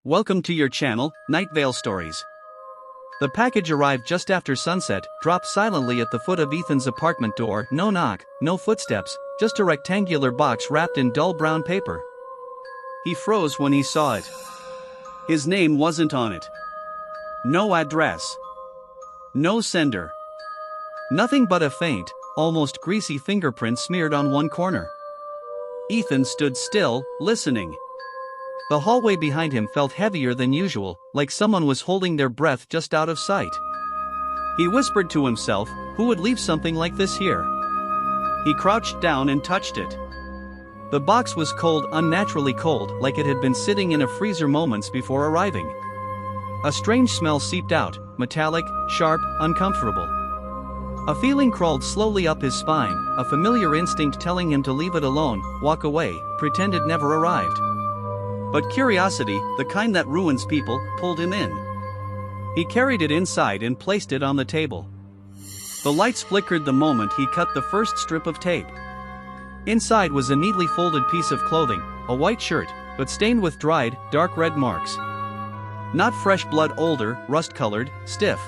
Welcome to your channel, NightVeil Stories. The package arrived just after sunset, dropped silently at the foot of Ethan's apartment door. No knock, no footsteps, just a rectangular box wrapped in dull brown paper. He froze when he saw it. His name wasn't on it. No address. No sender. Nothing but a faint, almost greasy fingerprint smeared on one corner. Ethan stood still, listening. The hallway behind him felt heavier than usual, like someone was holding their breath just out of sight. He whispered to himself, who would leave something like this here? He crouched down and touched it. The box was cold, unnaturally cold, like it had been sitting in a freezer moments before arriving. A strange smell seeped out, metallic, sharp, uncomfortable. A feeling crawled slowly up his spine, a familiar instinct telling him to leave it alone, walk away, pretend it never arrived. But curiosity, the kind that ruins people, pulled him in. He carried it inside and placed it on the table. The lights flickered the moment he cut the first strip of tape. Inside was a neatly folded piece of clothing, a white shirt, but stained with dried, dark red marks. Not fresh blood, older, rust-colored, stiff.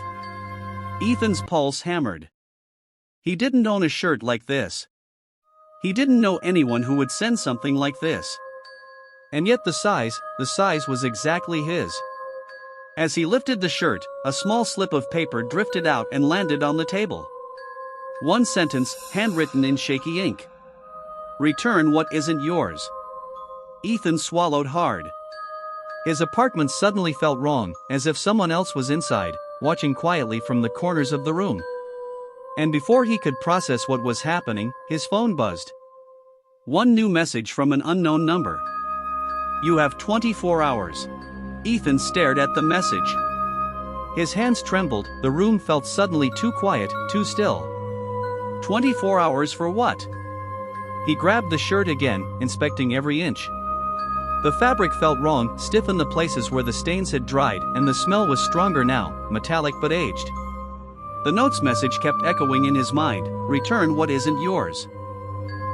Ethan's pulse hammered. He didn't own a shirt like this. He didn't know anyone who would send something like this. And yet the size was exactly his. As he lifted the shirt, a small slip of paper drifted out and landed on the table. One sentence, handwritten in shaky ink. Return what isn't yours. Ethan swallowed hard. His apartment suddenly felt wrong, as if someone else was inside, watching quietly from the corners of the room. And before he could process what was happening, his phone buzzed. One new message from an unknown number. You have 24 hours. Ethan stared at the message. His hands trembled, the room felt suddenly too quiet, too still. 24 hours for what? He grabbed the shirt again, inspecting every inch. The fabric felt wrong, stiff in the places where the stains had dried, and the smell was stronger now, metallic but aged. The note's message kept echoing in his mind, return what isn't yours.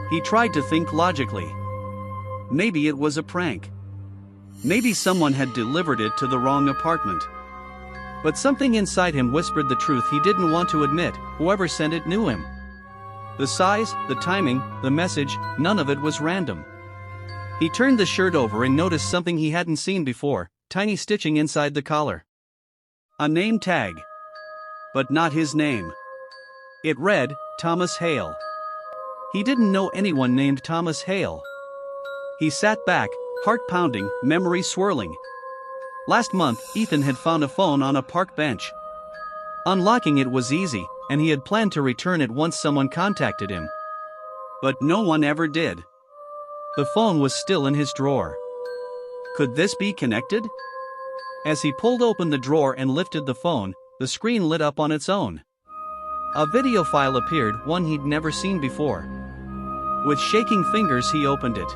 He tried to think logically. Maybe it was a prank. Maybe someone had delivered it to the wrong apartment. But something inside him whispered the truth he didn't want to admit, whoever sent it knew him. The size, the timing, the message, none of it was random. He turned the shirt over and noticed something he hadn't seen before, tiny stitching inside the collar. A name tag. But not his name. It read, Thomas Hale. He didn't know anyone named Thomas Hale. He sat back, heart pounding, memory swirling. Last month, Ethan had found a phone on a park bench. Unlocking it was easy, and he had planned to return it once someone contacted him. But no one ever did. The phone was still in his drawer. Could this be connected? As he pulled open the drawer and lifted the phone, the screen lit up on its own. A video file appeared, one he'd never seen before. With shaking fingers he opened it.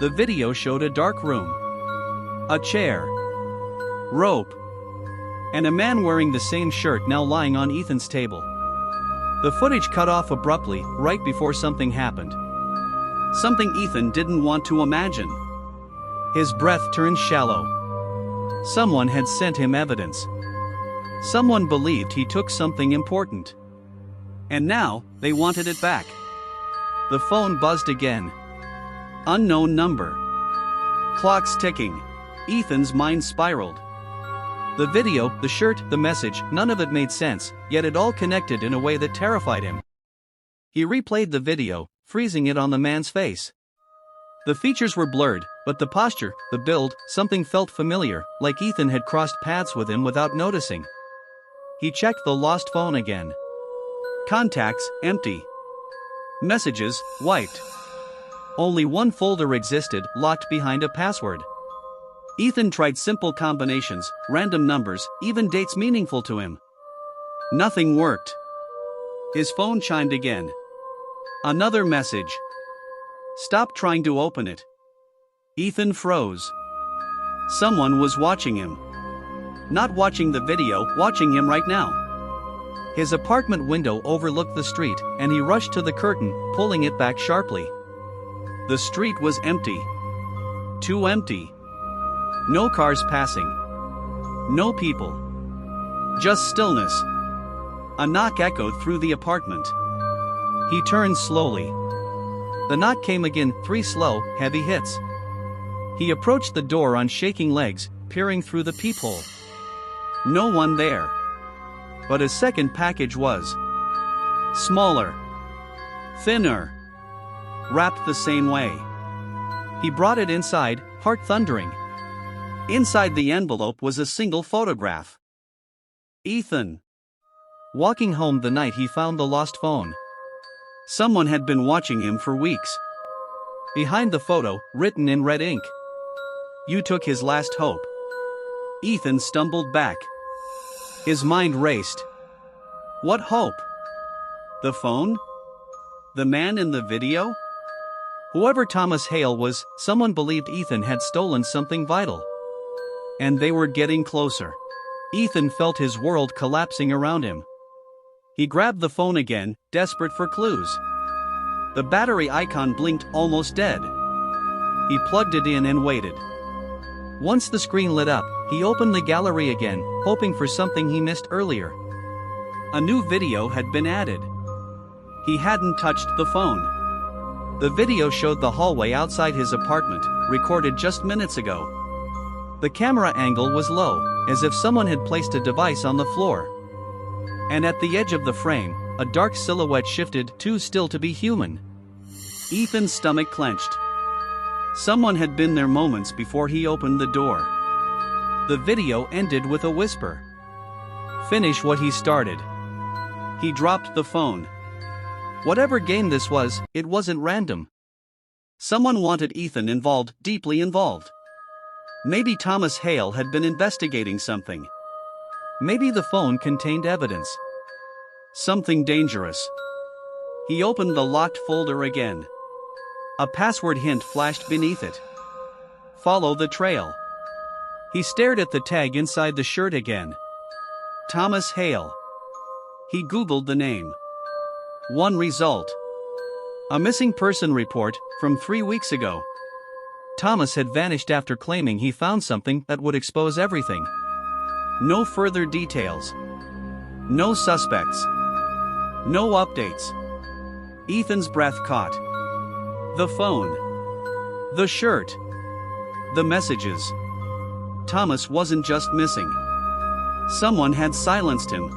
The video showed a dark room. A chair. Rope. And a man wearing the same shirt now lying on Ethan's table. The footage cut off abruptly, right before something happened. Something Ethan didn't want to imagine. His breath turned shallow. Someone had sent him evidence. Someone believed he took something important. And now, they wanted it back. The phone buzzed again. Unknown number. Clocks ticking. Ethan's mind spiraled. The video, the shirt, the message, none of it made sense, yet it all connected in a way that terrified him. He replayed the video, freezing it on the man's face. The features were blurred, but the posture, the build, something felt familiar, like Ethan had crossed paths with him without noticing. He checked the lost phone again. Contacts, empty. Messages, wiped. Only one folder existed, locked behind a password. Ethan tried simple combinations, random numbers, even dates meaningful to him. Nothing worked. His phone chimed again. Another message. Stop trying to open it. Ethan froze. Someone was watching him. Not watching the video, watching him right now. His apartment window overlooked the street, and he rushed to the curtain, pulling it back sharply. The street was empty. Too empty. No cars passing. No people. Just stillness. A knock echoed through the apartment. He turned slowly. The knock came again, 3 slow, heavy hits. He approached the door on shaking legs, peering through the peephole. No one there. But his second package was smaller, thinner, wrapped the same way. He brought it inside, heart thundering. Inside the envelope was a single photograph. Ethan. Walking home the night he found the lost phone. Someone had been watching him for weeks. Behind the photo, written in red ink, "You took his last hope." Ethan stumbled back. His mind raced. What hope? The phone? The man in the video? Whoever Thomas Hale was, someone believed Ethan had stolen something vital. And they were getting closer. Ethan felt his world collapsing around him. He grabbed the phone again, desperate for clues. The battery icon blinked, almost dead. He plugged it in and waited. Once the screen lit up, he opened the gallery again, hoping for something he missed earlier. A new video had been added. He hadn't touched the phone. The video showed the hallway outside his apartment, recorded just minutes ago. The camera angle was low, as if someone had placed a device on the floor. And at the edge of the frame, a dark silhouette shifted, too still to be human. Ethan's stomach clenched. Someone had been there moments before he opened the door. The video ended with a whisper. Finish what he started. He dropped the phone. Whatever game this was, it wasn't random. Someone wanted Ethan involved, deeply involved. Maybe Thomas Hale had been investigating something. Maybe the phone contained evidence. Something dangerous. He opened the locked folder again. A password hint flashed beneath it. Follow the trail. He stared at the tag inside the shirt again. Thomas Hale. He Googled the name. One result. A missing person report, from 3 weeks ago. Thomas had vanished after claiming he found something that would expose everything. No further details. No suspects. No updates. Ethan's breath caught. The phone. The shirt. The messages. Thomas wasn't just missing. Someone had silenced him.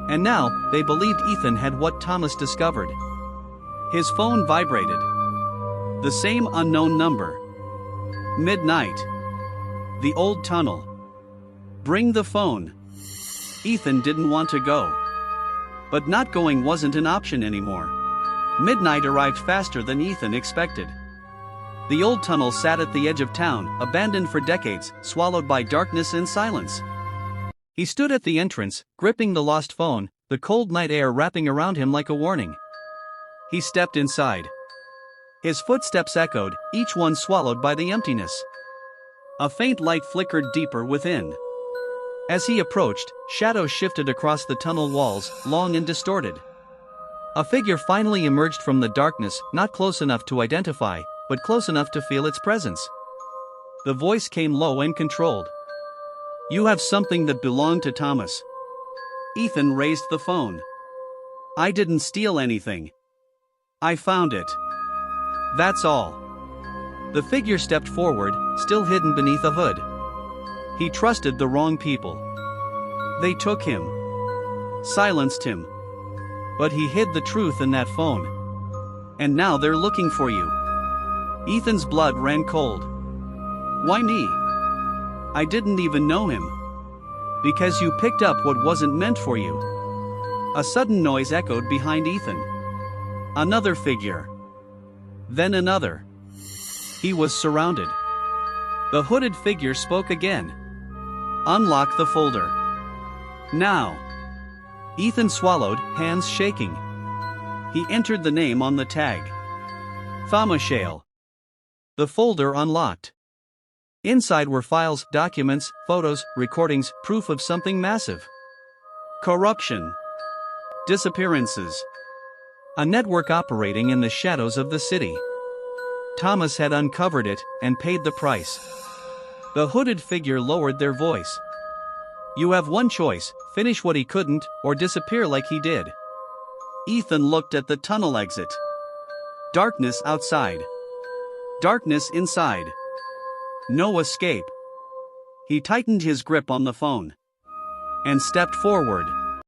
And now, they believed Ethan had what Thomas discovered. His phone vibrated. The same unknown number. Midnight. The old tunnel. Bring the phone. Ethan didn't want to go. But not going wasn't an option anymore. Midnight arrived faster than Ethan expected. The old tunnel sat at the edge of town, abandoned for decades, swallowed by darkness and silence. He stood at the entrance, gripping the lost phone, the cold night air wrapping around him like a warning. He stepped inside. His footsteps echoed, each one swallowed by the emptiness. A faint light flickered deeper within. As he approached, shadows shifted across the tunnel walls, long and distorted. A figure finally emerged from the darkness, not close enough to identify, but close enough to feel its presence. The voice came low and controlled. You have something that belonged to Thomas. Ethan raised the phone. I didn't steal anything. I found it. That's all. The figure stepped forward, still hidden beneath a hood. He trusted the wrong people. They took him. Silenced him. But he hid the truth in that phone. And now they're looking for you. Ethan's blood ran cold. Why me? I didn't even know him. Because you picked up what wasn't meant for you. A sudden noise echoed behind Ethan. Another figure. Then another. He was surrounded. The hooded figure spoke again. Unlock the folder. Now. Ethan swallowed, hands shaking. He entered the name on the tag. Thomas Hale. The folder unlocked. Inside were files, documents, photos, recordings, proof of something massive. Corruption. Disappearances. A network operating in the shadows of the city. Thomas had uncovered it, and paid the price. The hooded figure lowered their voice. You have one choice, finish what he couldn't, or disappear like he did. Ethan looked at the tunnel exit. Darkness outside. Darkness inside. No escape. He tightened his grip on the phone and stepped forward.